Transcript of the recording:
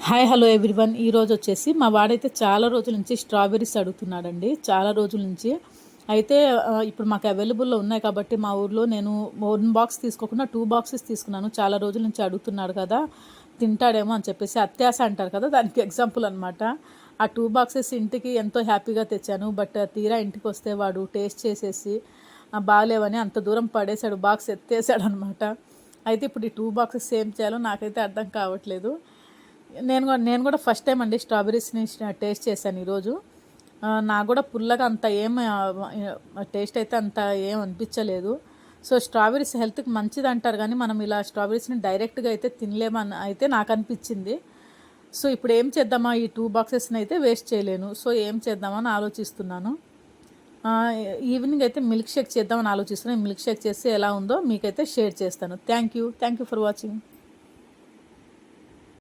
Hi hello everyone. ఈరోజు వచ్చేసి మా వాడైతే చాలా రోజుల నుంచి స్ట్రాబెర్రీస్ అడుగుతున్నాడండి, చాలా రోజుల నుంచి. అయితే ఇప్పుడు మాకు అవైలబుల్లో ఉన్నాయి కాబట్టి మా ఊర్లో నేను 1 బాక్స్ తీసుకోకుండా 2 బాక్సెస్ తీసుకున్నాను. చాలా రోజుల నుంచి అడుగుతున్నాడు కదా, తింటాడేమో అని చెప్పేసి అత్యాశ అంటారు కదా, దానికి ఎగ్జాంపుల్ అనమాట. ఆ 2 బాక్సెస్ ఇంటికి ఎంతో హ్యాపీగా తెచ్చాను. బట్ తీరా ఇంటికి వస్తే వాడు టేస్ట్ చేసేసి బాగాలేవని అంత దూరం పడేశాడు, బాక్స్ ఎత్తేసాడు అనమాట. అయితే ఇప్పుడు ఈ 2 బాక్సెస్ ఏం చేయాలో నాకైతే అర్థం కావట్లేదు. నేను కూడా ఫస్ట్ టైం అండి స్ట్రాబెర్రీస్ని టేస్ట్ చేశాను ఈరోజు. నాకు కూడా పుల్లగా అంత ఏం టేస్ట్ అయితే అంత ఏం అనిపించలేదు. సో స్ట్రాబెర్రీస్ హెల్త్కి మంచిది అంటారు కానీ మనం ఇలా స్ట్రాబెర్రీస్ని డైరెక్ట్గా అయితే తినలేమని అయితే నాకు అనిపించింది. సో ఇప్పుడు ఏం చేద్దామా, ఈ 2 బాక్సెస్ని అయితే వేస్ట్ చేయలేను. సో ఏం చేద్దామని ఆలోచిస్తున్నాను. ఈవినింగ్ అయితే మిల్క్ షేక్ చేద్దామని ఆలోచిస్తున్నాను. మిల్క్ షేక్ చేస్తే ఎలా ఉందో మీకైతే షేర్ చేస్తాను. Thank you for watching.